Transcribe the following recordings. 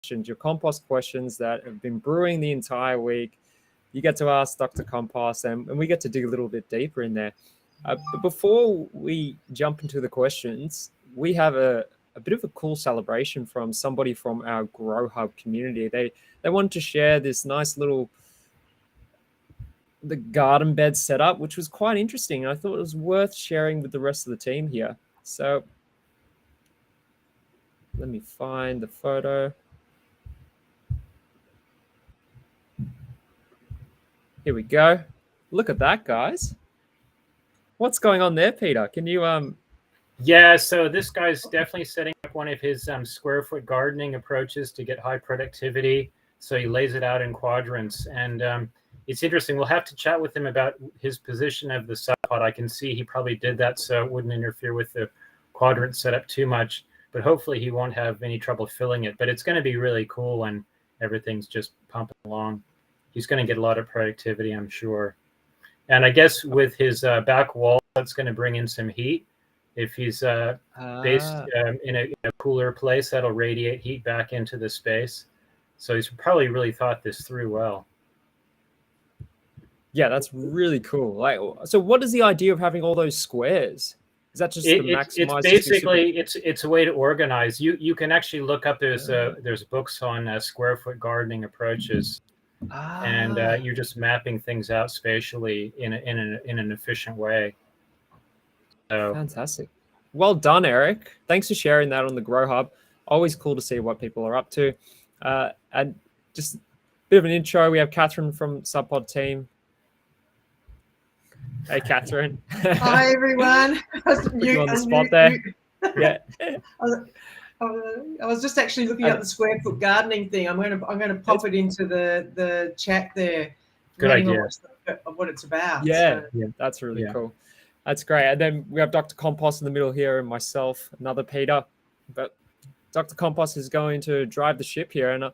questions, your compost questions that have been brewing the entire week. You get to ask Dr. Compost, and we get to dig a little bit deeper in there. But before we jump into the questions, we have a bit of a cool celebration from somebody from our Grow Hub community. They wanted to share this nice little the garden bed setup, which was quite interesting. I thought it was worth sharing with the rest of the team here. So let me find the photo. Here we go. Look at that, guys. What's going on there, Peter? Can you Yeah, so this guy's definitely setting up one of his square foot gardening approaches to get high productivity. So he lays it out in quadrants, and it's interesting. We'll have to chat with him about his position of the sub pod. I can see he probably did that so it wouldn't interfere with the quadrant setup too much, but hopefully he won't have any trouble filling it. But it's going to be really cool when everything's just pumping along. He's going to get a lot of productivity, I'm sure. And I guess with his back wall, that's going to bring in some heat. If he's based in a cooler place, that'll radiate heat back into the space. So he's probably really thought this through well. Yeah, that's really cool. Like, so what is the idea of having all those squares? Is that just to maximize? It's basically it's a way to organize. You can actually look up there's books on square foot gardening approaches, and you're just mapping things out spatially in an efficient way. So fantastic. Well done, Eric. Thanks for sharing that on the Grow Hub. Always cool to see what people are up to. And just a bit of an intro. We have Catherine from Subpod team. Hey, Catherine. Hi, everyone. Put you on the spot there. Yeah. I was just actually looking at the square foot gardening thing. I'm going to pop it into the chat there. Good idea. Of what it's about. Yeah, that's really cool. That's great. And then we have Dr. Compost in the middle here and myself, another Peter. But Dr. Compost is going to drive the ship here, and I'll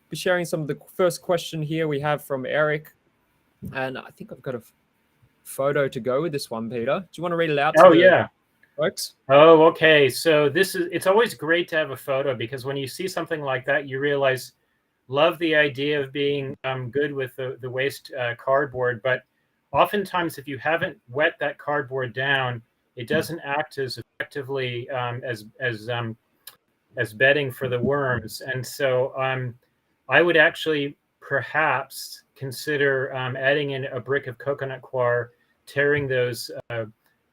be sharing some of the first question here we have from Eric. And I think I've got a photo to go with this one, Peter. Do you want to read it out? Folks? Oh, okay. So it's always great to have a photo, because when you see something like that, you realize, love the idea of being good with the waste cardboard, but oftentimes if you haven't wet that cardboard down, it doesn't act as effectively as bedding for the worms. And so I would actually perhaps consider adding in a brick of coconut coir, tearing those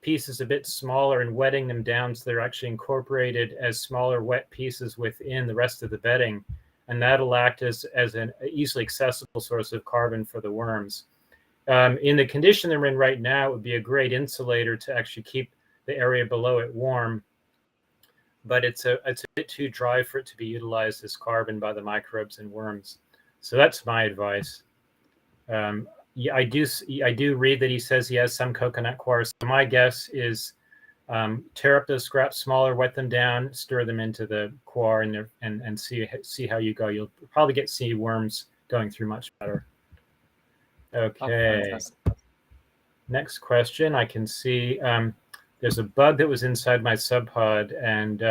pieces a bit smaller and wetting them down so they're actually incorporated as smaller wet pieces within the rest of the bedding. And that'll act as an easily accessible source of carbon for the worms. In the condition they're in right now, it would be a great insulator to actually keep the area below it warm. But it's a bit too dry for it to be utilized as carbon by the microbes and worms. So that's my advice. Yeah, I do read that he says he has some coconut coir. So my guess is tear up those scraps smaller, wet them down, stir them into the coir, and see how you go. You'll probably see worms going through much better. Okay. Oh, next question. I can see there's a bug that was inside my sub pod, and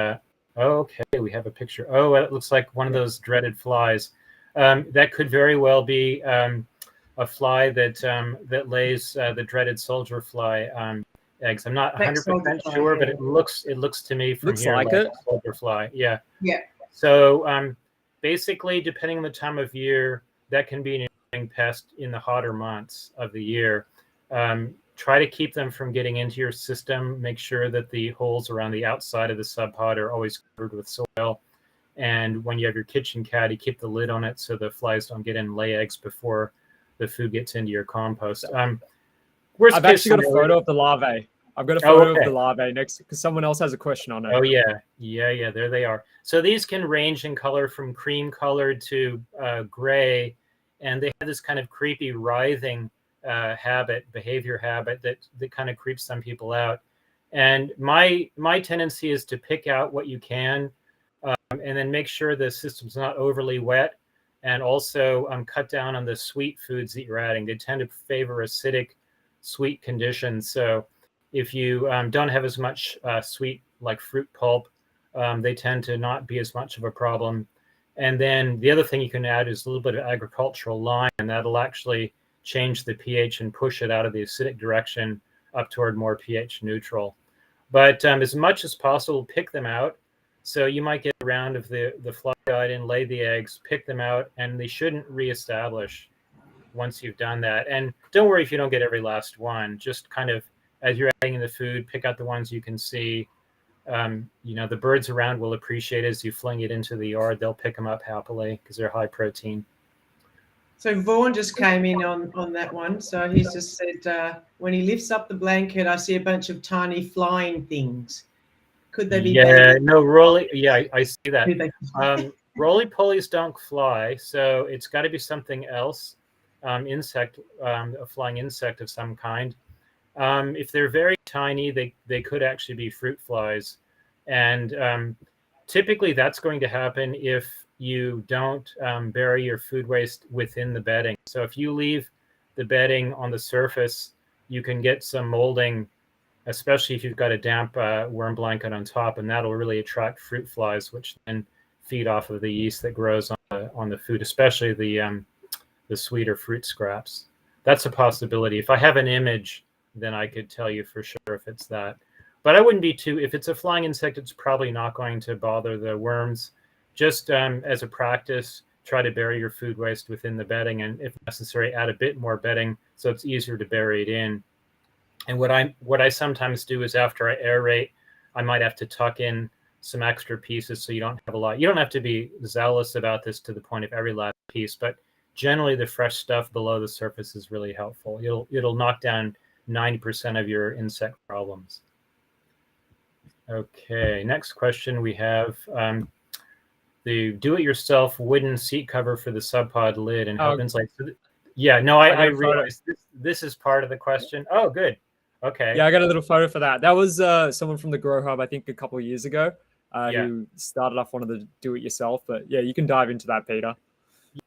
okay, we have a picture. Oh, it looks like one of those dreaded flies. That could very well be a fly that lays the dreaded soldier fly eggs. I'm not 100% sure, but it looks to me from here like a soldier fly. Yeah. Yeah. So basically, depending on the time of year, that can be an pest in the hotter months of the year. Try to keep them from getting into your system. Make sure that the holes around the outside of the sub pod are always covered with soil. And when you have your kitchen caddy, keep the lid on it so the flies don't get in and lay eggs before the food gets into your compost. I've actually got a photo of the larvae. I've got a photo of the larvae next, because someone else has a question on it. Oh, yeah. There they are. So these can range in color from cream colored to gray. And they have this kind of creepy writhing behavior habit that kind of creeps some people out. And my tendency is to pick out what you can, and then make sure the system's not overly wet, and also cut down on the sweet foods that you're adding. They tend to favor acidic, sweet conditions. So if you don't have as much sweet, like fruit pulp, they tend to not be as much of a problem. And then the other thing you can add is a little bit of agricultural lime, and that'll actually change the pH and push it out of the acidic direction up toward more pH neutral. But as much as possible, pick them out. So you might get a round of the fly guide and lay the eggs, pick them out, and they shouldn't reestablish once you've done that. And don't worry if you don't get every last one. Just kind of, as you're adding in the food, pick out the ones you can see. The birds around will appreciate it as you fling it into the yard. They'll pick them up happily because they're high protein. So Vaughan just came in on that one. So he's just said, when he lifts up the blanket, I see a bunch of tiny flying things. Could they be? Yeah, no, roly. Yeah, I see that. Roly-polies don't fly, so it's got to be something else. Insect, a flying insect of some kind. If they're very tiny, they could actually be fruit flies, and typically that's going to happen if you don't bury your food waste within the bedding. So if you leave the bedding on the surface, you can get some molding, especially if you've got a damp worm blanket on top, and that'll really attract fruit flies, which then feed off of the yeast that grows on the food, especially the sweeter fruit scraps. That's a possibility. If I have an image, then I could tell you for sure if it's that. But I wouldn't be if it's a flying insect, it's probably not going to bother the worms. Just as a practice, try to bury your food waste within the bedding, and if necessary, add a bit more bedding so it's easier to bury it in. And what I sometimes do is after I aerate, I might have to tuck in some extra pieces so you don't have a lot. You don't have to be zealous about this to the point of every last piece, but generally the fresh stuff below the surface is really helpful. It'll knock down 90% of your insect problems. Okay, next question we have. The do-it-yourself wooden seat cover for the subpod lid and help insulate. Yeah, no, I realize this is part of the question. Oh, good. Okay. Yeah, I got a little photo for that. That was someone from the Grow Hub, I think, a couple of years ago, who started off one of the do-it-yourself. But yeah, you can dive into that, Peter.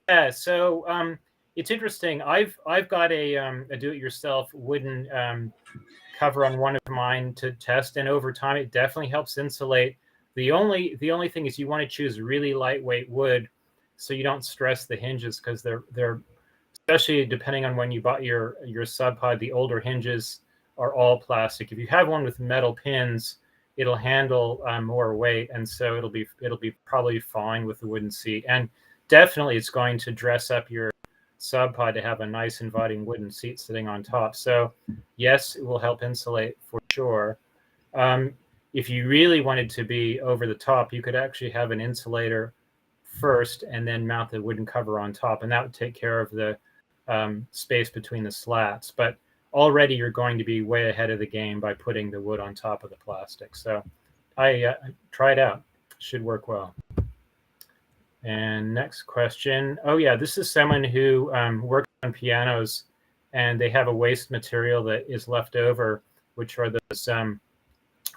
Yeah, so it's interesting. I've got a do-it-yourself wooden cover on one of mine to test, and over time, it definitely helps insulate. The only thing is you want to choose really lightweight wood, so you don't stress the hinges, because they're especially depending on when you bought your subpod. The older hinges are all plastic. If you have one with metal pins, it'll handle more weight, and so it'll be probably fine with the wooden seat. And definitely, it's going to dress up your subpod to have a nice inviting wooden seat sitting on top. So yes, it will help insulate for sure. If you really wanted to be over the top, you could actually have an insulator first and then mount the wooden cover on top, and that would take care of the space between the slats. But already you're going to be way ahead of the game by putting the wood on top of the plastic. So I try it out. Should work well. And next question. Oh yeah, this is someone who works on pianos, and they have a waste material that is left over, which are those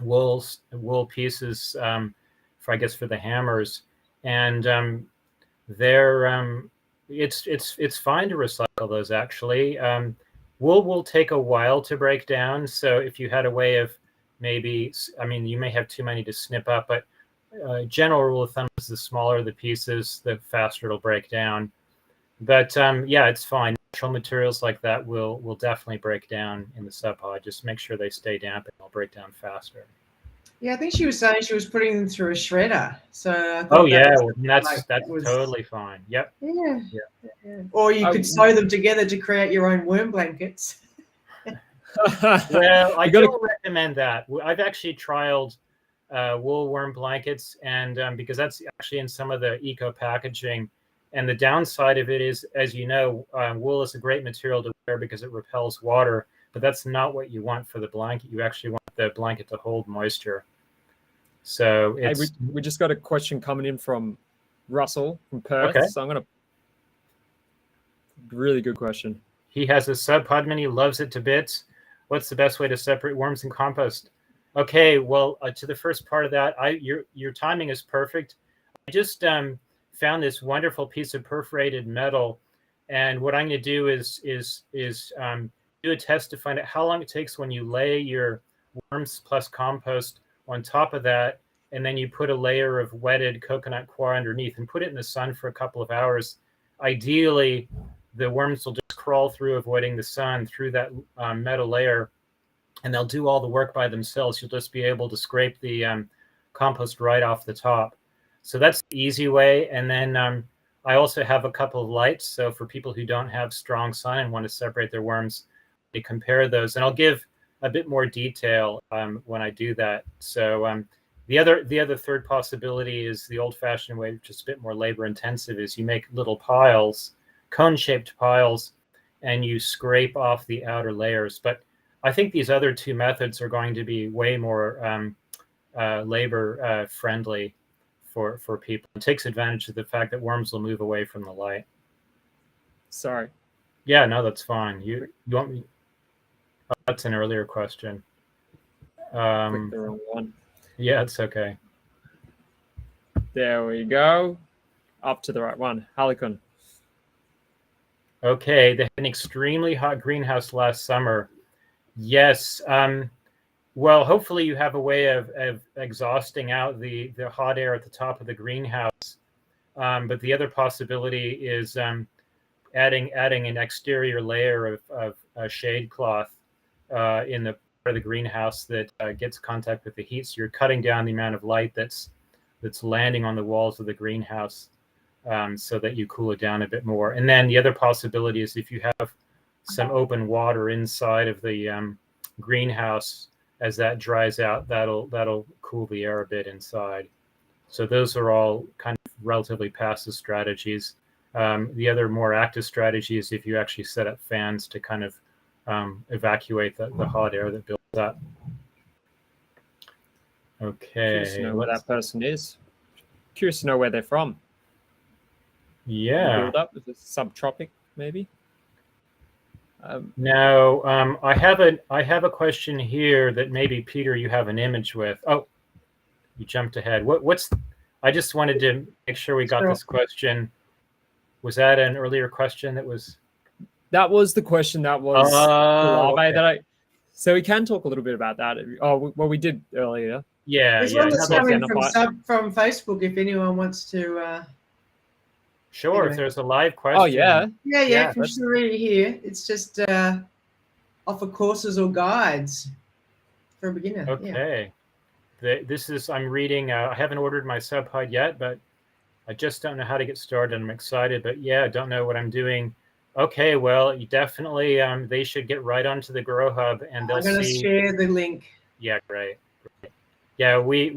wool pieces for the hammers, and it's fine to recycle those actually. Wool will take a while to break down, so if you had a way of you may have too many to snip up, but general rule of thumb is the smaller the pieces, the faster it'll break down. But yeah, it's fine. Natural materials like that will definitely break down in the subpod. Just make sure they stay damp and they'll break down faster. Yeah, I think she was saying she was putting them through a shredder. So that's totally fine. Yep. Yeah. Or you could sew them together to create your own worm blankets. Well, I don't recommend that. I've actually trialed wool worm blankets, and because that's actually in some of the eco packaging. And the downside of it is, as you know, wool is a great material to wear because it repels water, but that's not what you want for the blanket. You actually want the blanket to hold moisture. So we just got a question coming in from Russell from Perth. Okay. So I'm going to... Really good question. He has a subpod mini, loves it to bits. What's the best way to separate worms and compost? Okay, well, to the first part of that, your timing is perfect. I just found this wonderful piece of perforated metal, and what I'm going to do is do a test to find out how long it takes when you lay your worms plus compost on top of that, and then you put a layer of wetted coconut coir underneath and put it in the sun for a couple of hours. Ideally, the worms will just crawl through, avoiding the sun, through that metal layer, and they'll do all the work by themselves. You'll just be able to scrape the compost right off the top. So that's the easy way. And then I also have a couple of lights. So for people who don't have strong sun and want to separate their worms, they compare those. And I'll give a bit more detail when I do that. So the other third possibility is the old-fashioned way, which is a bit more labor-intensive, is you make little piles, cone-shaped piles, and you scrape off the outer layers. But I think these other two methods are going to be way more labor friendly for people. It takes advantage of the fact that worms will move away from the light. Sorry. Yeah, no, that's fine. You want me? Oh, that's an earlier question. Click the wrong one. Yeah, it's okay. There we go. Up to the right one. Harlequin. Okay, they had an extremely hot greenhouse last summer. Yes. Well, hopefully you have a way of exhausting out the hot air at the top of the greenhouse. But the other possibility is adding an exterior layer of shade cloth in the part of the greenhouse that gets contact with the heat. So you're cutting down the amount of light that's landing on the walls of the greenhouse, so that you cool it down a bit more. And then the other possibility is if you have some open water inside of the greenhouse, as that dries out, that'll cool the air a bit inside. So those are all kind of relatively passive strategies. The other more active strategy is if you actually set up fans to kind of evacuate the hot air that builds up. Okay. Curious to know where that person is. Curious to know where they're from. Yeah. Build up, is it subtropic maybe? Now, I have a question here that maybe Peter, you have an image with. Oh, you jumped ahead. I just wanted to make sure we got this question. Was that an earlier question that was? That was the question that was the larvae okay. that I. So we can talk a little bit about that. Oh, well, we did earlier. Yeah, There's yeah. one that's coming from Facebook if anyone wants to. Sure, anyway. if there's a live question. Oh, yeah. Yeah, from Cherie here. It's just offer courses or guides for a beginner. Okay. Yeah. This is, I'm reading, I haven't ordered my sub-pod yet, but I just don't know how to get started. I'm excited, but yeah, I don't know what I'm doing. Okay, well, you definitely, they should get right onto the Grow Hub and they'll see. I'm going to share the link. Yeah, great. Yeah, we've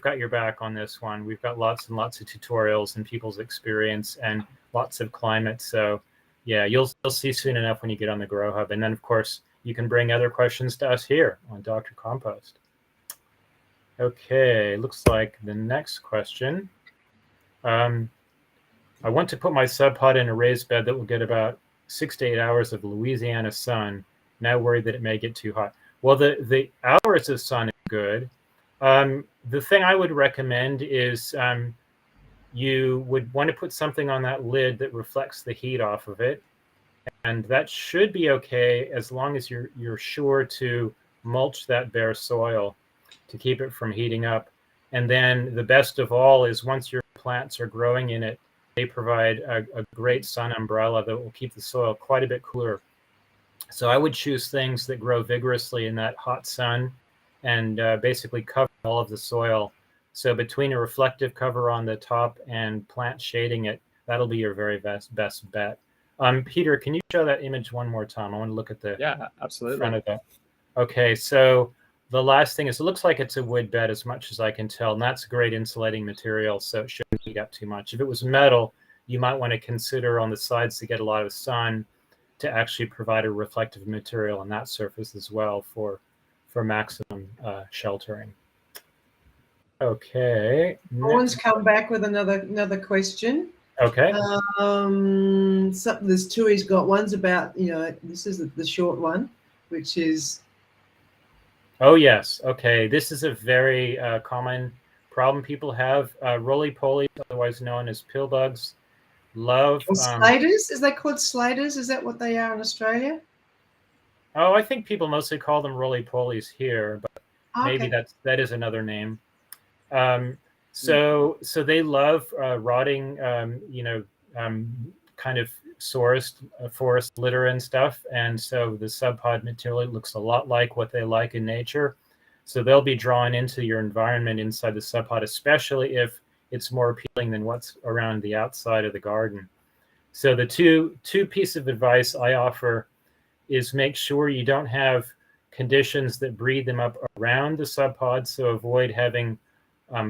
got your back on this one. We've got lots and lots of tutorials and people's experience and lots of climate. So yeah, you'll see soon enough when you get on the Grow Hub. And then of course you can bring other questions to us here on Dr. Compost. Okay, looks like the next question. I want to put my sub pod in a raised bed that will get about 6 to 8 hours of Louisiana sun. Now worried that it may get too hot. Well, the hours of sun is good. The thing I would recommend is you would want to put something on that lid that reflects the heat off of it. And that should be okay as long as you're sure to mulch that bare soil to keep it from heating up. And then the best of all is once your plants are growing in it, they provide a great sun umbrella that will keep the soil quite a bit cooler. So I would choose things that grow vigorously in that hot sun and basically cover all of the soil. So between a reflective cover on the top and plant shading it, that'll be your very best bet. Peter, can you show that image one more time? I want to look at the absolutely front of that. Okay, so the last thing is it looks like it's a wood bed as much as I can tell, and that's a great insulating material, so it shouldn't heat up too much. If it was metal, you might want to consider on the sides to get a lot of sun to actually provide a reflective material on that surface as well for maximum sheltering. Okay. Owen's come back with another question. Okay. There's two he's got. One's about, this is the short one, which is. Oh, yes. Okay. This is a very common problem people have. Roly-polies, otherwise known as pill bugs, love. Slaters? Is that called slaters? Is that what they are in Australia? Oh, I think people mostly call them roly-polies here, but maybe that is another name. So they love rotting, kind of forest litter and stuff. And so the subpod material looks a lot like what they like in nature. So they'll be drawn into your environment inside the subpod, especially if it's more appealing than what's around the outside of the garden. So the two pieces of advice I offer is make sure you don't have conditions that breed them up around the subpod. So avoid having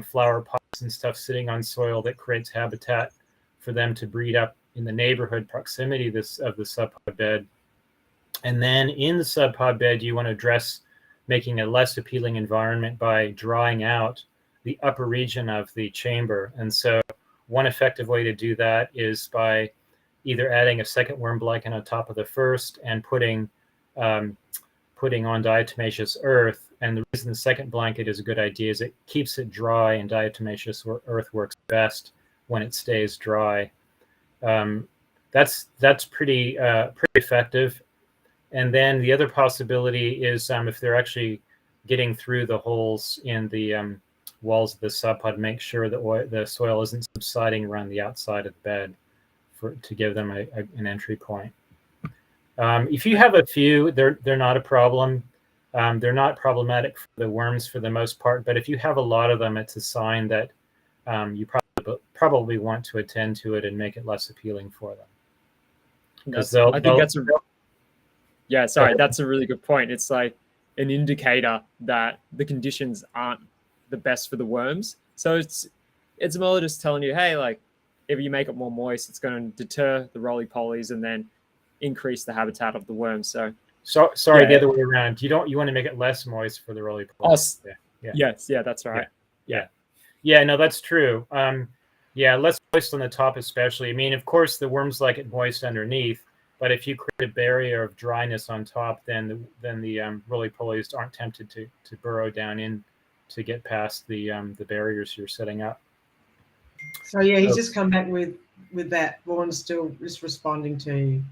flower pots and stuff sitting on soil that creates habitat for them to breed up in the neighborhood proximity of the subpod bed. And then in the subpod bed, you want to address making a less appealing environment by drying out the upper region of the chamber. And so one effective way to do that is by either adding a second worm blanket on top of the first and putting on diatomaceous earth. And the reason the second blanket is a good idea is it keeps it dry, and diatomaceous earth works best when it stays dry. That's pretty effective. And then the other possibility is if they're actually getting through the holes in the walls of the subpod, make sure that the soil isn't subsiding around the outside of the bed to give them an entry point. If you have a few, they're not a problem. They're not problematic for the worms for the most part, but if you have a lot of them, it's a sign that you probably want to attend to it and make it less appealing for them. That's a really good point. It's like an indicator that the conditions aren't the best for the worms. So it's more just telling you, hey, like if you make it more moist, it's going to deter the roly-polies and then increase the habitat of the worms. So the other way around. You want to make it less moist for the roly-polies. Yes, that's right. Yeah, no, that's true. Less moist on the top especially. I mean, of course, the worms like it moist underneath, but if you create a barrier of dryness on top, then the roly-polies aren't tempted to burrow down in to get past the barriers you're setting up. So he's just come back with that. Vaughn's still just responding to you.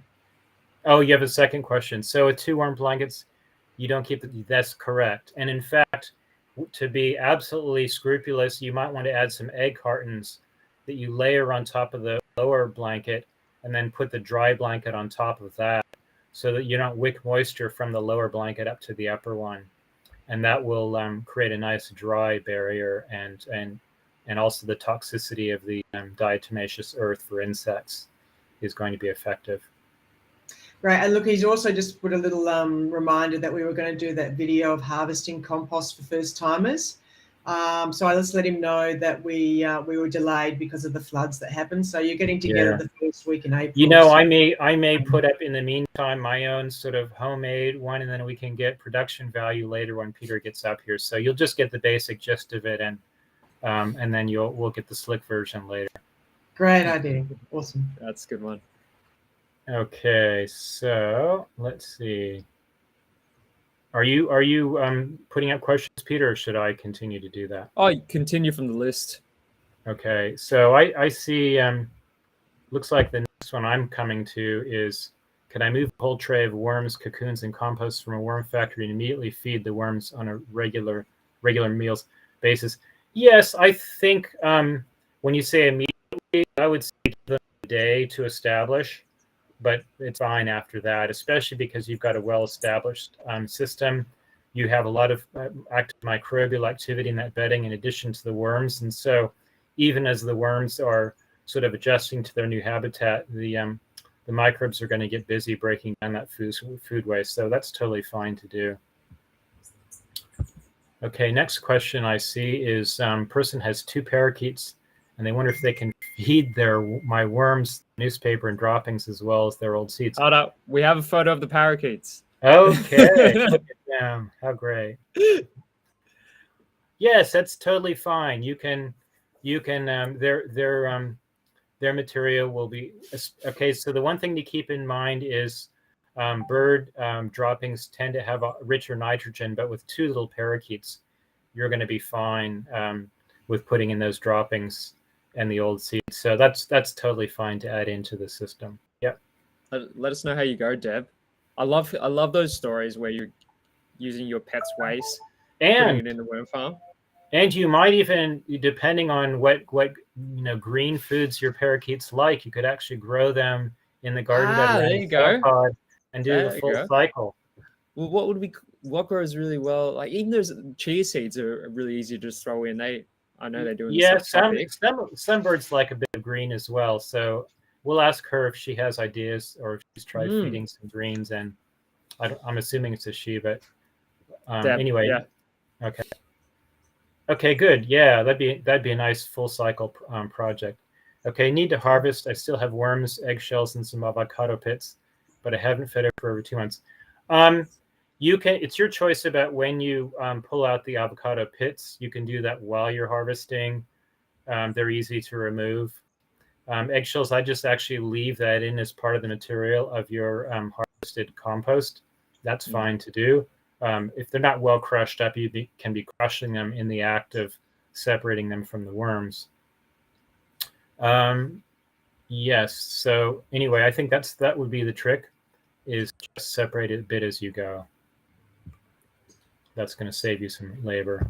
Oh, you have a second question. So with 2 worm blankets, you don't keep that's correct. And in fact, to be absolutely scrupulous, you might want to add some egg cartons that you layer on top of the lower blanket and then put the dry blanket on top of that so that you don't wick moisture from the lower blanket up to the upper one. And that will create a nice dry barrier and also the toxicity of the diatomaceous earth for insects is going to be effective. Right, and look, he's also just put a little reminder that we were going to do that video of harvesting compost for first timers. So I just let him know that we were delayed because of the floods that happened. So you're getting together the first week in April. You know, I may put up in the meantime my own sort of homemade one, and then we can get production value later when Peter gets up here. So you'll just get the basic gist of it, and then we'll get the slick version later. Great idea. Awesome. That's a good one. Okay, so let's see. Are you putting up questions, Peter, or should I continue to do that? Oh, continue from the list. Okay, so I see. Looks like the next one I'm coming to is: can I move a whole tray of worms, cocoons, and compost from a worm factory and immediately feed the worms on a regular meals basis? Yes, I think when you say immediately, I would say give them a day to establish. But it's fine after that, especially because you've got a well-established system. You have a lot of active microbial activity in that bedding in addition to the worms. And so even as the worms are sort of adjusting to their new habitat, the microbes are going to get busy breaking down that food waste. So that's totally fine to do. Okay, next question I see is person has 2 parakeets and they wonder if they can feed my worms newspaper and droppings as well as their old seeds. Hold up. We have a photo of the parakeets. Okay. Look at them. How great. Yes, that's totally fine. You can their material will be okay. So the one thing to keep in mind is bird droppings tend to have a richer nitrogen, but with 2 little parakeets, you're going to be fine with putting in those droppings and the old seeds. So that's totally fine to add into the system. Yep. Let us know how you go, Deb. I love those stories where you're using your pet's waste and putting it in the worm farm. And you might even, depending on what green foods your parakeets like, you could actually grow them in the garden bed There around you the go. pod and do There the you full go. cycle. Well, what grows really well? Like even those chia seeds are really easy to just throw in. I know they do in the tropics. Some birds like a bit of green as well. So we'll ask her if she has ideas or if she's tried feeding some greens. And I'm assuming it's a she, but anyway. Yeah. Okay, good. Yeah, that'd be a nice full cycle project. Okay, need to harvest. I still have worms, eggshells, and some avocado pits, but I haven't fed it for over 2 months. It's your choice about when you pull out the avocado pits. You can do that while you're harvesting. They're easy to remove. Eggshells, I just actually leave that in as part of the material of your harvested compost. That's fine to do. If they're not well crushed up, you can be crushing them in the act of separating them from the worms. Yes. So anyway, I think that would be the trick, is just separate it a bit as you go. That's going to save you some labor.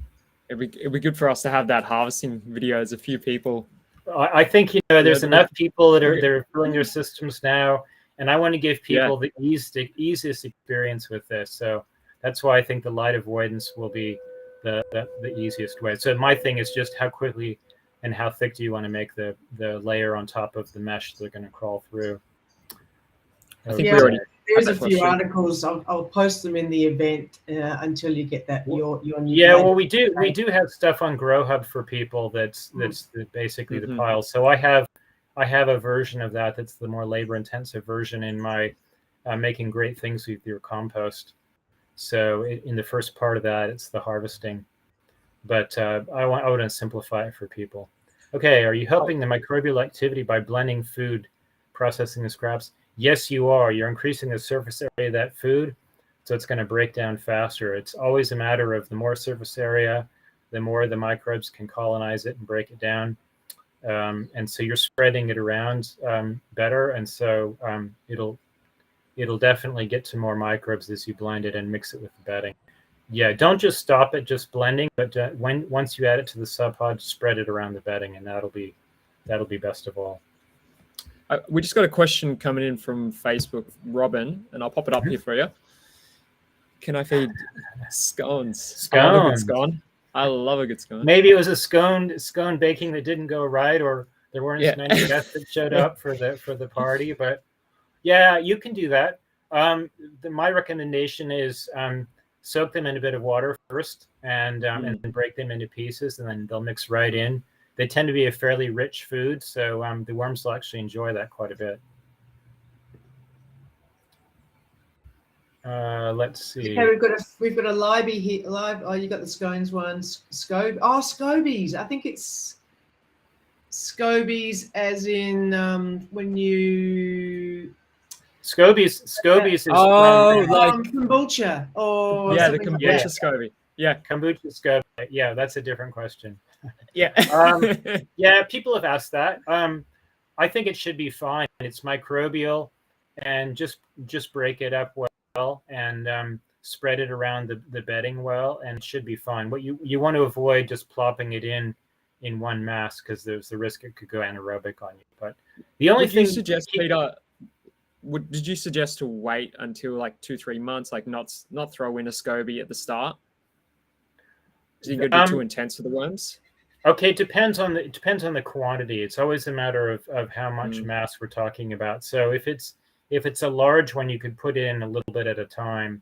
It'd be good for us to have that harvesting video as a few people. I think there's enough people that are filling their systems now, and I want to give people the easiest experience with this. So that's why I think the light avoidance will be the easiest way. So my thing is just how quickly and how thick do you want to make the layer on top of the mesh they're going to crawl through. I think we already. There's a few articles. I'll post them in the event until you get that your new. Yeah, well, we do have stuff on Grow Hub for people. That's basically the piles. So I have a version of that's the more labor intensive version in my making great things with your compost. So in the first part of that, it's the harvesting, but I want to simplify it for people. Okay, are you helping the microbial activity by blending food, processing the scraps? Yes, you are. You're increasing the surface area of that food, so it's going to break down faster. It's always a matter of the more surface area, the more the microbes can colonize it and break it down. And so you're spreading it around better, and so it'll definitely get to more microbes as you blend it and mix it with the bedding. Yeah, don't just stop at just blending, but once you add it to the sub pod, spread it around the bedding, and that'll be best of all. We just got a question coming in from Facebook, Robin, and I'll pop it up here for you. Can I feed scones? Scones. I love a good scone. I love a good scone. Maybe it was a scone baking that didn't go right, or there weren't as many guests that showed up for the party. But yeah, you can do that. My recommendation is soak them in a bit of water first, and then break them into pieces, and then they'll mix right in. They tend to be a fairly rich food, so the worms will actually enjoy that quite a bit. Let's see. Okay, we've got a Larvae here. Oh, you got the scones one. Scobies. I think it's scobies, as in when you. Scobies is like kombucha or the kombucha SCOBY. Yeah, kombucha SCOBY. Yeah, that's a different question. Yeah. Yeah, people have asked that. I think it should be fine. It's microbial, and just break it up well and spread it around the bedding well, and it should be fine. What you want to avoid just plopping it in one mass, because there's the risk it could go anaerobic on you. But the only thing you suggest, Peter, did you suggest to wait until like 2-3 months, like not throw in a SCOBY at the start? Do you think it'd be too intense for the worms? Okay, it depends on the quantity. It's always a matter of how much mass we're talking about. So if it's a large one, you could put in a little bit at a time.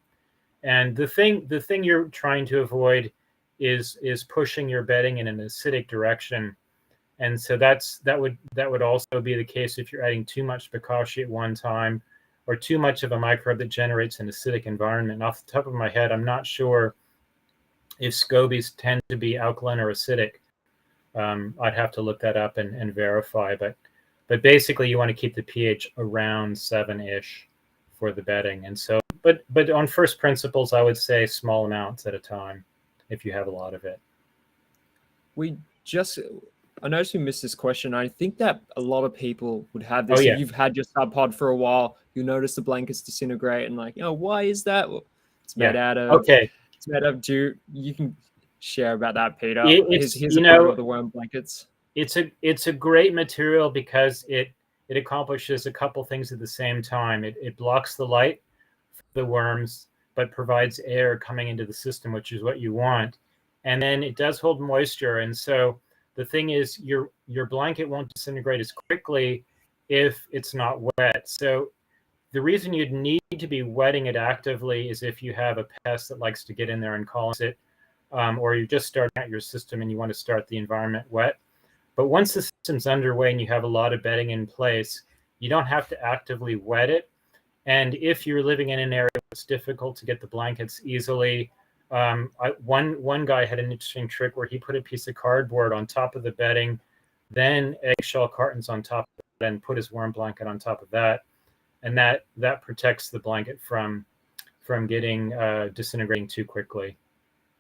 And the thing you're trying to avoid is pushing your bedding in an acidic direction. And so that would also be the case if you're adding too much bokashi at one time, or too much of a microbe that generates an acidic environment. And off the top of my head, I'm not sure if scobies tend to be alkaline or acidic. I'd have to look that up and verify, but basically you want to keep the pH around 7-ish for the bedding. And so, but on first principles, I would say small amounts at a time if you have a lot of it. I noticed we missed this question. I think that a lot of people would have this. Oh, yeah. If you've had your sub pod for a while, you notice the blankets disintegrate, and like, why is that? Well, it's made out of. Okay. It's made of jute. You can share about that, Peter? It's, Here's you a photo know, of the worm blankets. it's a great material because it accomplishes a couple things at the same time. It blocks the light for the worms, but provides air coming into the system, which is what you want. And then it does hold moisture. And so the thing is, your blanket won't disintegrate as quickly if it's not wet. So the reason you'd need to be wetting it actively is if you have a pest that likes to get in there and colonize it, or you're just starting out your system and you want to start the environment wet. But once the system's underway and you have a lot of bedding in place, you don't have to actively wet it. And if you're living in an area where it's difficult to get the blankets easily, one guy had an interesting trick where he put a piece of cardboard on top of the bedding, then eggshell cartons on top of it, and put his worm blanket on top of that. And that protects the blanket from getting disintegrating too quickly.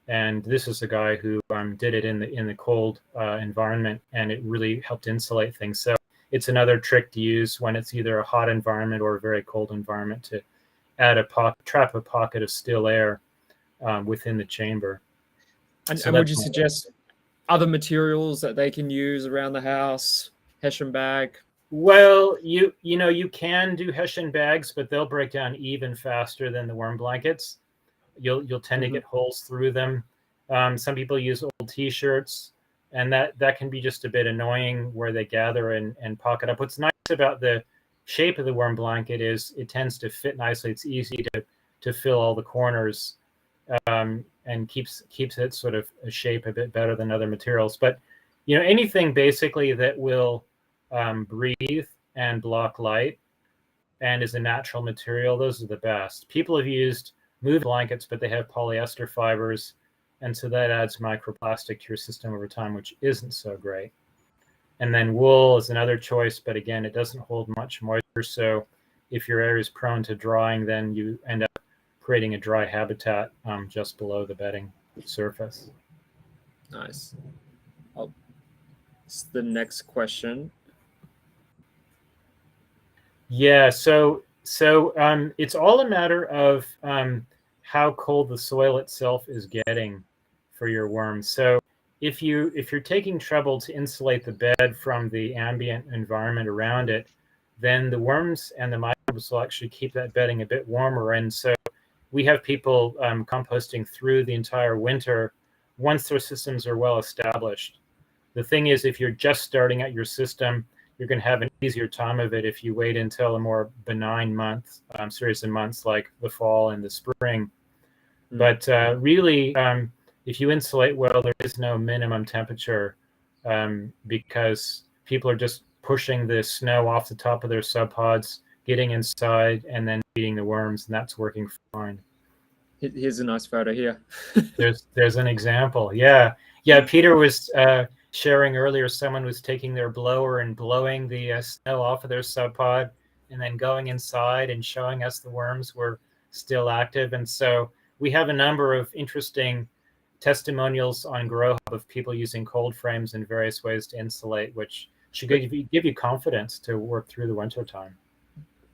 And this is a guy who did it in the cold environment, and it really helped insulate things. So it's another trick to use when it's either a hot environment or a very cold environment, to add trap a pocket of still air within the chamber. And would you suggest other materials that they can use around the house? Hessian bag? Well, you can do Hessian bags, but they'll break down even faster than the worm blankets. You'll tend to get holes through them. Some people use old T-shirts, and that can be just a bit annoying where they gather and pocket up. What's nice about the shape of the worm blanket is it tends to fit nicely. It's easy to fill all the corners, and keeps it sort of a shape a bit better than other materials. But anything basically that will breathe and block light and is a natural material, those are the best. People have used moving blankets, but they have polyester fibers, and so that adds microplastic to your system over time, which isn't so great. And then wool is another choice, but again, it doesn't hold much moisture. So if your area is prone to drying, then you end up creating a dry habitat just below the bedding surface. Nice. It's the next question. Yeah, so it's all a matter of how cold the soil itself is getting for your worms. So if you're taking trouble to insulate the bed from the ambient environment around it, then the worms and the microbes will actually keep that bedding a bit warmer. And so we have people composting through the entire winter once their systems are well established. The thing is, if you're just starting out your system, you're going to have an easier time of it if you wait until a more benign series of months like the fall and the spring. But really, if you insulate well, there is no minimum temperature because people are just pushing the snow off the top of their subpods, getting inside, and then feeding the worms, and that's working fine. Here's a nice photo here. There's an example. Yeah. Peter was sharing earlier. Someone was taking their blower and blowing the snow off of their subpod, and then going inside and showing us the worms were still active. And so we have a number of interesting testimonials on GrowHub of people using cold frames in various ways to insulate, which should give you confidence to work through the winter time.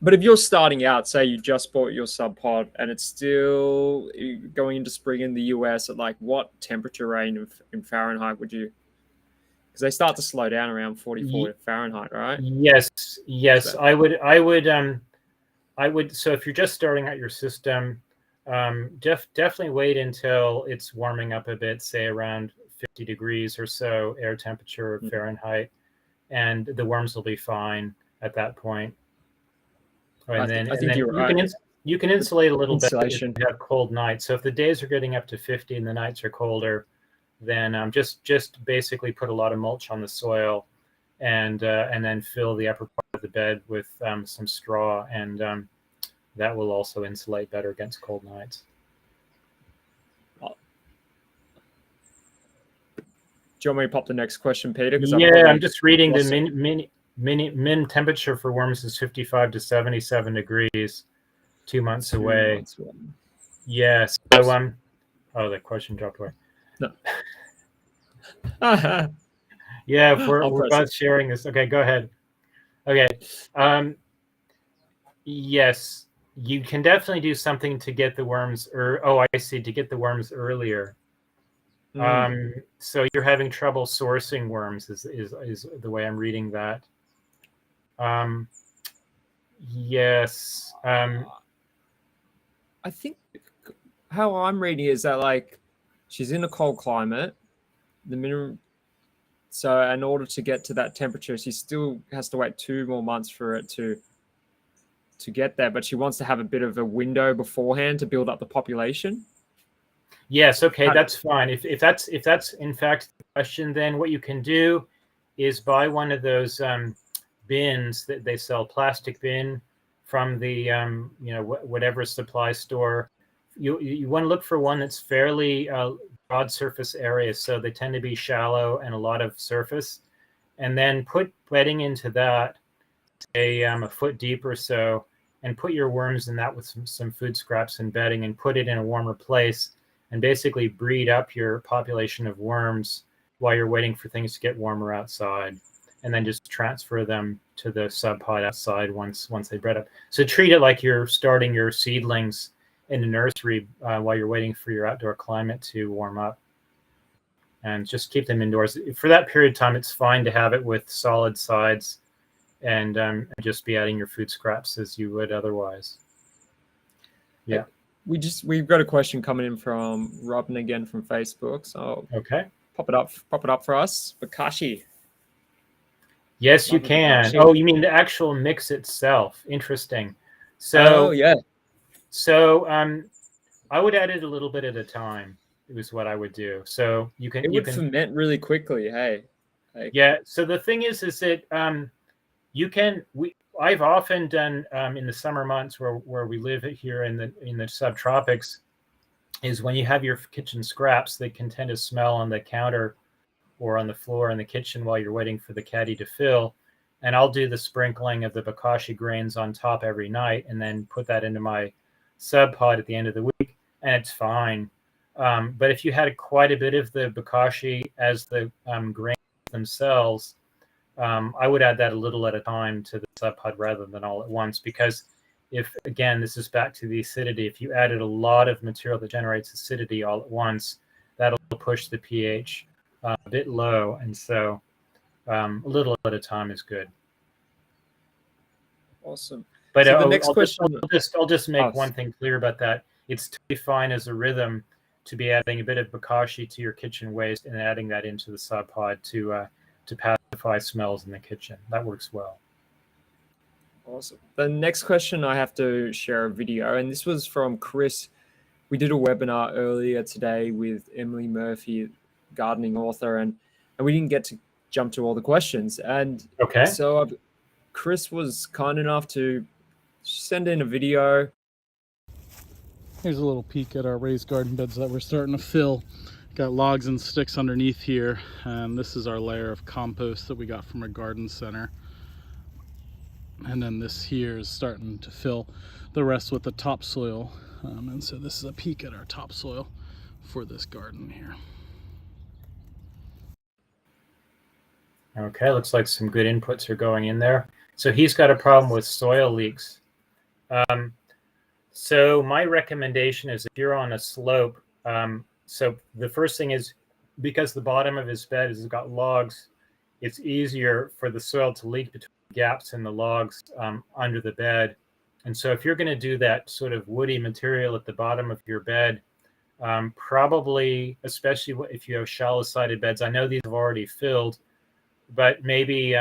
But if you're starting out, say you just bought your subpod and it's still going into spring in the US, at like what temperature range in Fahrenheit would you? Because they start to slow down around 44 Fahrenheit, right? Yes. So I would. So if you're just starting out your system, definitely wait until it's warming up a bit, say around 50 degrees or so air temperature Fahrenheit, and the worms will be fine at that point. And then you can insulate a little bit if you have cold nights. So if the days are getting up to 50 and the nights are colder, then just basically put a lot of mulch on the soil, and then fill the upper part of the bed with some straw, and that will also insulate better against cold nights. Do you want me to pop the next question, Peter? I'm just reading the min temperature for worms is 55 to 77 degrees, 2 months away. Yes. So oh, the question dropped away. No. Yeah, we're both sharing this. Okay, go ahead. Okay. Yes, you can definitely do something to get the worms, to get the worms earlier. So you're having trouble sourcing worms is the way I'm reading that. Yes. I think how I'm reading it is that like she's in a cold climate, the minimum. So in order to get to that temperature, she still has to wait 2 more months for it to get there. But she wants to have a bit of a window beforehand to build up the population. Yes. Okay, that's fine. If that's in fact the question, then what you can do is buy one of those bins that they sell, plastic bin from the whatever supply store. You want to look for one that's fairly broad surface area, so they tend to be shallow and a lot of surface, and then put bedding into that, say a foot deep or so, and put your worms in that with some food scraps and bedding, and put it in a warmer place, and basically breed up your population of worms while you're waiting for things to get warmer outside, and then just transfer them to the sub pod outside once they bred up. So treat it like you're starting your seedlings in the nursery while you're waiting for your outdoor climate to warm up, and just keep them indoors for that period of time. It's fine to have it with solid sides, and just be adding your food scraps as you would otherwise. Yeah. We've got a question coming in from Robin again from Facebook. So okay, pop it up for us. Bokashi. Yes, you can. Oh, you mean the actual mix itself? Interesting. So yeah. So I would add it a little bit at a time. It was what I would do. So you can ferment really quickly. Hey. Yeah. So the thing is that I've often done in the summer months where we live here in the subtropics, is when you have your kitchen scraps, they can tend to smell on the counter or on the floor in the kitchen while you're waiting for the caddy to fill. And I'll do the sprinkling of the bokashi grains on top every night, and then put that into my sub pod at the end of the week, and it's fine. But if you had quite a bit of the bokashi as the grains themselves, I would add that a little at a time to the sub pod rather than all at once, because this is back to the acidity. If you added a lot of material that generates acidity all at once, that'll push the pH a bit low, and so a little at a time is good. Awesome. But so the next question, I'll just make one thing clear about that. It's totally fine as a rhythm to be adding a bit of bokashi to your kitchen waste and adding that into the sub pod to pacify smells in the kitchen. That works well. Awesome. The next question, I have to share a video, and this was from Chris. We did a webinar earlier today with Emily Murphy, gardening author, and we didn't get to jump to all the questions. And so Chris was kind enough to send in a video. Here's a little peek at our raised garden beds that we're starting to fill. Got logs and sticks underneath here, and this is our layer of compost that we got from a garden center. And then this here is starting to fill the rest with the topsoil. And so this is a peek at our topsoil for this garden here. Okay, looks like some good inputs are going in there. So he's got a problem with soil leaks. So my recommendation is, if you're on a slope, so the first thing is, because the bottom of his bed has got logs, it's easier for the soil to leak between gaps in the logs under the bed. And so if you're going to do that sort of woody material at the bottom of your bed, probably, especially if you have shallow-sided beds, I know these have already filled, but maybe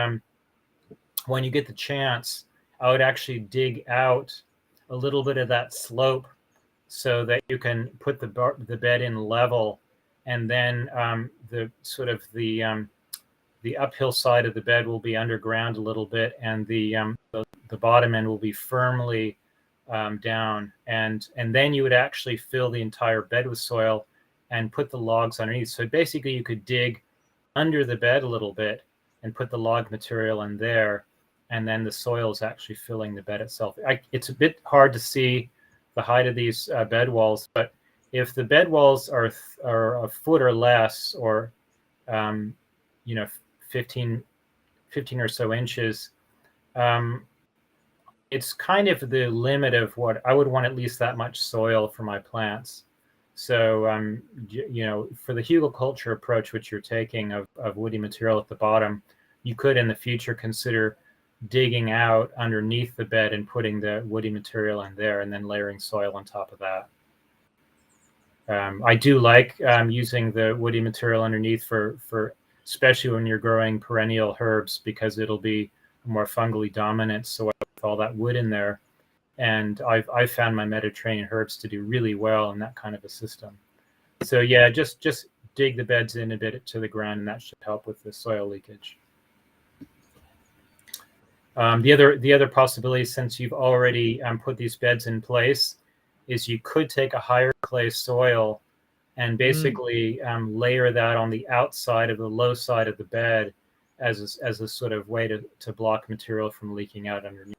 when you get the chance, I would actually dig out a little bit of that slope so that you can put the bed in level, and then the uphill side of the bed will be underground a little bit, and the bottom end will be firmly down, and then you would actually fill the entire bed with soil and put the logs underneath. So basically you could dig under the bed a little bit and put the log material in there, and then the soil is actually filling the bed itself. It's a bit hard to see the height of these bed walls, but if the bed walls are a foot or less, or 15 or so inches, it's kind of the limit of what I would want, at least that much soil for my plants. So, for the hugelkultur approach, which you're taking of woody material at the bottom, you could in the future consider digging out underneath the bed and putting the woody material in there and then layering soil on top of that. I do like using the woody material underneath for especially when you're growing perennial herbs, because it'll be more fungally dominant soil with all that wood in there. And I've found my Mediterranean herbs to do really well in that kind of a system. So yeah, just dig the beds in a bit to the ground, and that should help with the soil leakage. The other possibility, since you've already put these beds in place, is you could take a higher clay soil and basically layer that on the outside of the low side of the bed as a sort of way to block material from leaking out underneath.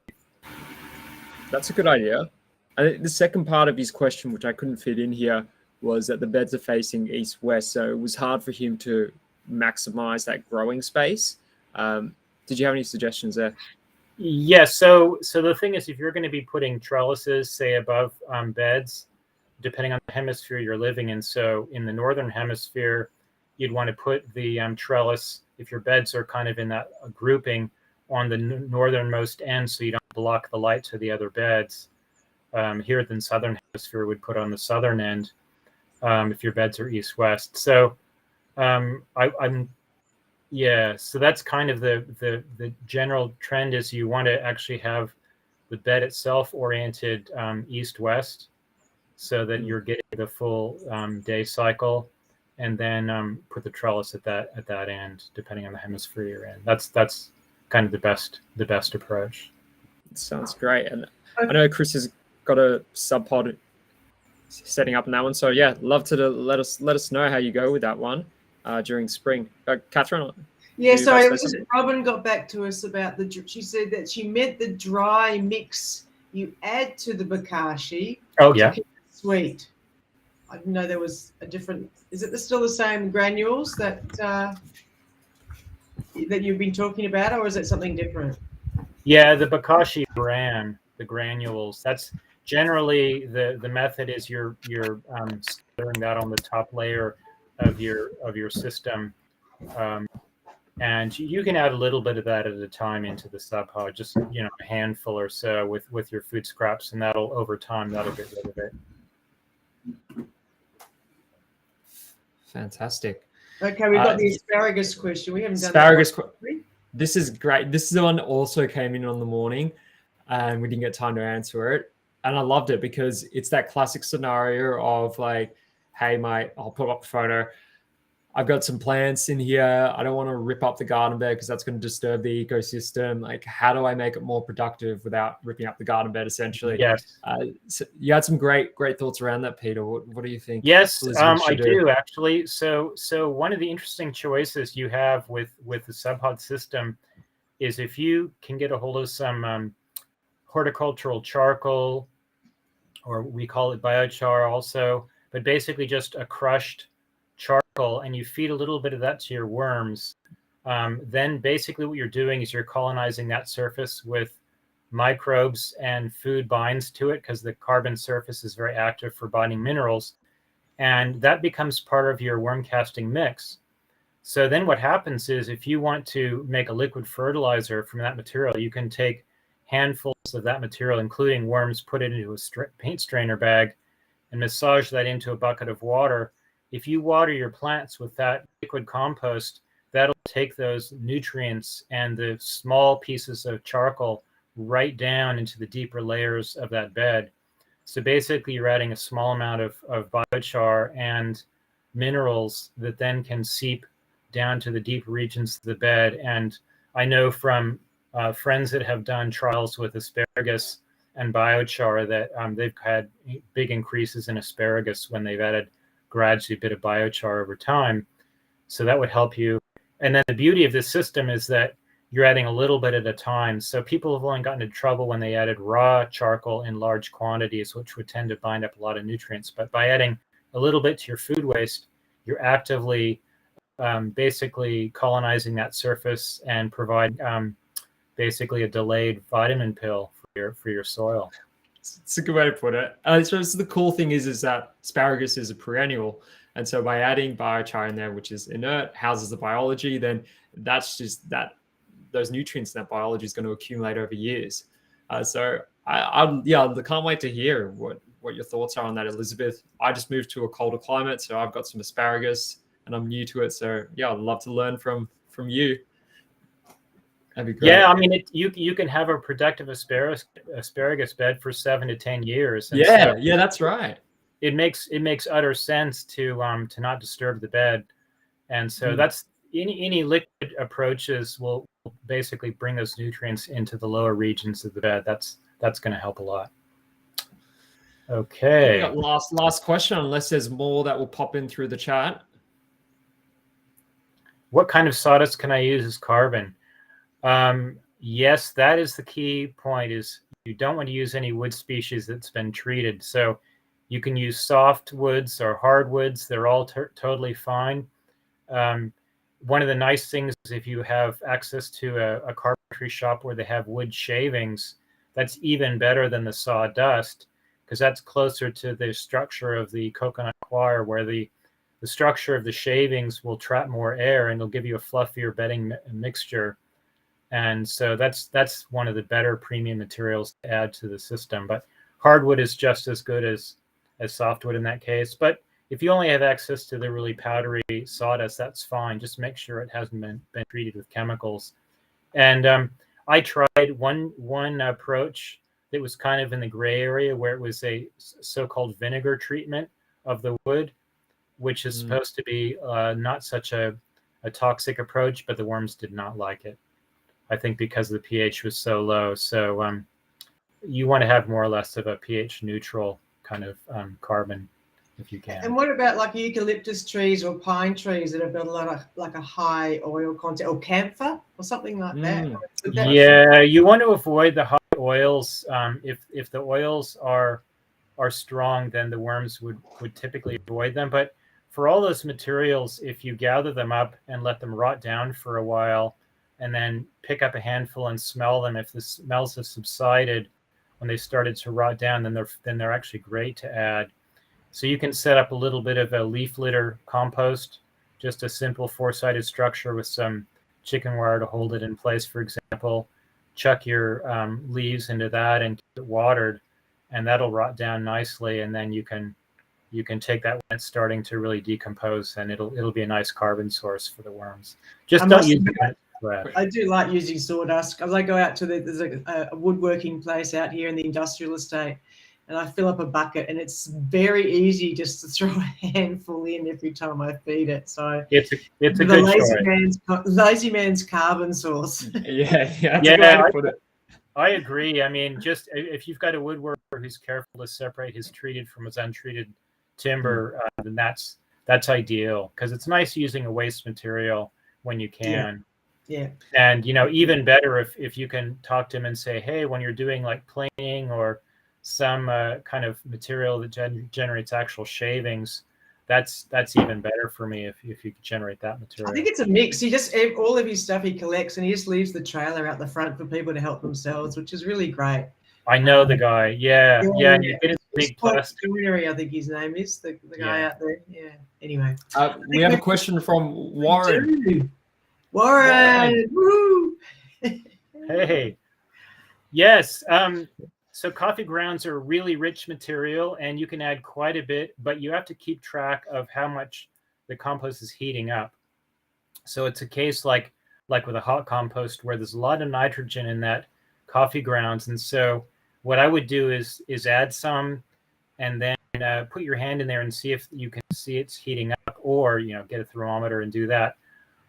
That's a good idea. And the second part of his question, which I couldn't fit in here, was that the beds are facing east-west, so it was hard for him to maximize that growing space. Did you have any suggestions there? Yes. So the thing is, if you're going to be putting trellises, say, above beds, depending on the hemisphere you're living in. So in the northern hemisphere, you'd want to put the trellis, if your beds are kind of in that grouping, on the northernmost end, so you don't block the light to the other beds. Here in the southern hemisphere, would put on the southern end if your beds are east-west. So so that's kind of the general trend, is you want to actually have the bed itself oriented east-west, so that you're getting the full day cycle, and then put the trellis at that end, depending on the hemisphere you're in. That's kind of the best approach. It sounds great. And I know Chris has got a sub pod setting up in that one, so yeah, love to let us know how you go with that one during spring. Catherine? Yeah, sorry, Robin got back to us about she said that she meant the dry mix you add to the bokashi. Oh, yeah. To keep it sweet. I didn't know there was a different. Is it still the same granules that you've been talking about, or is it something different? Yeah, the bokashi bran, the granules. That's generally the method. Is you're stirring that on the top layer of your system. And you can add a little bit of that at a time into the sub pod, just a handful or so with your food scraps, and over time that'll get rid of it. Fantastic. Okay, we've got the asparagus question. We haven't done asparagus. That this is great. This is one also came in on the morning, and we didn't get time to answer it. And I loved it because it's that classic scenario of like, hey, mate, I'll put up a photo. I've got some plants in here. I don't want to rip up the garden bed because that's going to disturb the ecosystem. Like, how do I make it more productive without ripping up the garden bed, essentially? Yes. So you had some great thoughts around that, Peter. What do you think? Yes, I do actually. So one of the interesting choices you have with the sub-pod system is if you can get a hold of some horticultural charcoal, or we call it biochar also, but basically just a crushed charcoal, and you feed a little bit of that to your worms, then basically what you're doing is you're colonizing that surface with microbes, and food binds to it because the carbon surface is very active for binding minerals, and that becomes part of your worm casting mix. So then what happens is, if you want to make a liquid fertilizer from that material, you can take handfuls of that material, including worms, put it into a paint strainer bag and massage that into a bucket of water. If you water your plants with that liquid compost, that'll take those nutrients and the small pieces of charcoal right down into the deeper layers of that bed. So basically you're adding a small amount of biochar and minerals that then can seep down to the deep regions of the bed. And I know from friends that have done trials with asparagus and biochar that they've had big increases in asparagus when they've added gradually a bit of biochar over time. So that would help you. And then the beauty of this system is that you're adding a little bit at a time. So people have only gotten into trouble when they added raw charcoal in large quantities, which would tend to bind up a lot of nutrients. But by adding a little bit to your food waste, you're actively basically colonizing that surface and provide basically a delayed vitamin pill for your soil. It's a good way to put it. So the cool thing is that asparagus is a perennial, and so by adding biochar in there, which is inert, houses the biology, then that's just that those nutrients in that biology is going to accumulate over years. So I can't wait to hear what your thoughts are on that, Elizabeth. I just moved to a colder climate, so I've got some asparagus, and I'm new to it. So yeah, I'd love to learn from you. That'd be great. Yeah, I mean, you can have a productive asparagus bed for 7 to 10 years. And yeah, so that's right. It makes utter sense to not disturb the bed, and so that's any liquid approaches will basically bring those nutrients into the lower regions of the bed. That's going to help a lot. Okay. We got last question, unless there's more that will pop in through the chat. What kind of sawdust can I use as carbon? Yes, that is the key point. Is you don't want to use any wood species that's been treated. So you can use soft woods or hardwoods. They're all totally fine. One of the nice things is if you have access to a carpentry shop where they have wood shavings, that's even better than the sawdust, because that's closer to the structure of the coconut coir, where the structure of the shavings will trap more air and they'll give you a fluffier bedding mixture. And so that's one of the better premium materials to add to the system. But hardwood is just as good as softwood in that case. But if you only have access to the really powdery sawdust, that's fine. Just make sure it hasn't been treated with chemicals. And I tried one approach that was kind of in the gray area, where it was a so-called vinegar treatment of the wood, which is supposed to be not such a toxic approach, but the worms did not like it. I think because the pH was so low. So you want to have more or less of a pH neutral kind of carbon if you can. And what about like eucalyptus trees or pine trees that have got a lot of like a high oil content, or camphor or something like that? Yeah, you want to avoid the high oils. If the oils are strong, then the worms would typically avoid them. But for all those materials, if you gather them up and let them rot down for a while, and then pick up a handful and smell them, if the smells have subsided when they started to rot down, then they're actually great to add. So you can set up a little bit of a leaf litter compost, just a simple 4-sided structure with some chicken wire to hold it in place, for example. Chuck your leaves into that and keep it watered, and that'll rot down nicely. And then you can take that when it's starting to really decompose, and it'll be a nice carbon source for the worms. Just don't use it. I do like using sawdust, because I go out to there's a woodworking place out here in the industrial estate, and I fill up a bucket, and it's very easy just to throw a handful in every time I feed it. So it's a good lazy man's carbon source. I agree. I mean, just if you've got a woodworker who's careful to separate his treated from his untreated timber, then that's ideal, because it's nice using a waste material when you can. Yeah. And even better if you can talk to him and say, hey, when you're doing like planing or some kind of material that generates actual shavings, that's even better for me if you could generate that material. I think it's a mix. He just all of his stuff he collects, and he just leaves the trailer out the front for people to help themselves, which is really great. I know the guy. Yeah. And you get his big plastic. I think his name is the guy out there. Yeah. Anyway, we have a question from Warren. Warren. Woo! Hey. Yes. So coffee grounds are a really rich material, and you can add quite a bit, but you have to keep track of how much the compost is heating up. So it's a case like with a hot compost, where there's a lot of nitrogen in that coffee grounds. And so what I would do is add some, and then put your hand in there and see if you can see it's heating up, or get a thermometer and do that.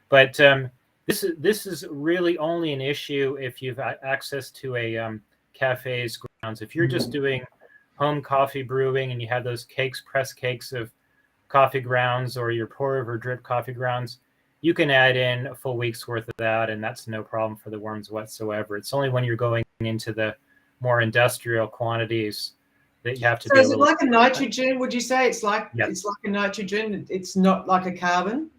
But this is really only an issue if you've access to a cafe's grounds. If you're just doing home coffee brewing and you have those press cakes of coffee grounds, or your pour over drip coffee grounds, you can add in a full week's worth of that, and that's no problem for the worms whatsoever. It's only when you're going into the more industrial quantities that you have to. So is it like a nitrogen? Would you say it's like it's like a nitrogen? It's not like a carbon.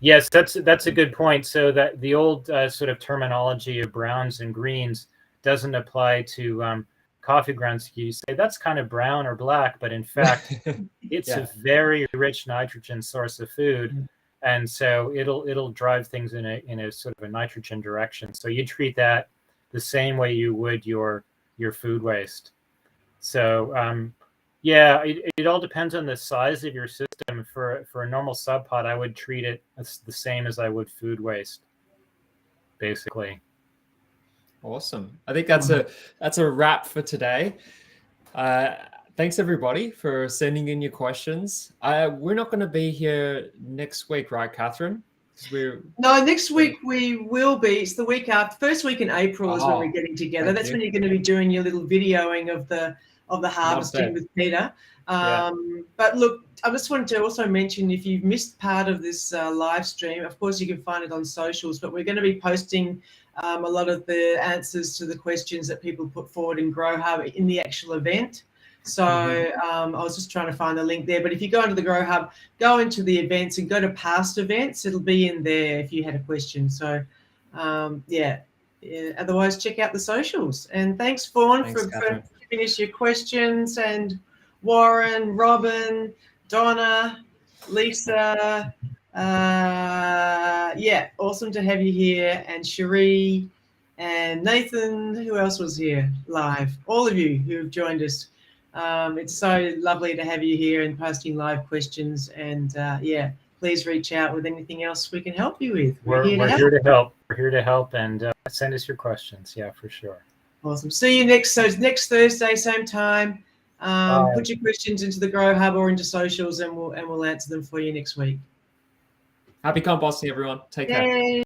Yes, that's a good point. So that the old sort of terminology of browns and greens doesn't apply to coffee grounds, you say that's kind of brown or black, but in fact, it's a very rich nitrogen source of food. And so it'll drive things in a sort of a nitrogen direction. So you treat that the same way you would your food waste. So yeah, it all depends on the size of your system. For a normal sub pot, I would treat it as the same as I would food waste, basically. Awesome. I think that's a wrap for today. Thanks everybody for sending in your questions. We're not going to be here next week, right, Catherine? No, next week we will be. It's the week after. First week in April is when we're getting together. That's when you're going to be doing your little videoing of the harvesting with Peter. But look, I just wanted to also mention, if you've missed part of this live stream, of course you can find it on socials, but we're going to be posting a lot of the answers to the questions that people put forward in Grow Hub in the actual event. So I was just trying to find the link there. But if you go into the Grow Hub, go into the events and go to past events. It'll be in there if you had a question. So, otherwise, check out the socials. And thanks, Fawn, for giving us your questions. And Warren, Robin, Donna, Lisa. Awesome to have you here. And Cherie and Nathan. Who else was here live? All of you who have joined us. It's so lovely to have you here and posting live questions. And please reach out with anything else we can help you with. We're here to help. We're here to help, and send us your questions. Yeah, for sure. Awesome. See you next Thursday, same time. Put your questions into the Grow Hub or into socials, and we'll answer them for you next week. Happy composting, everyone. Take care.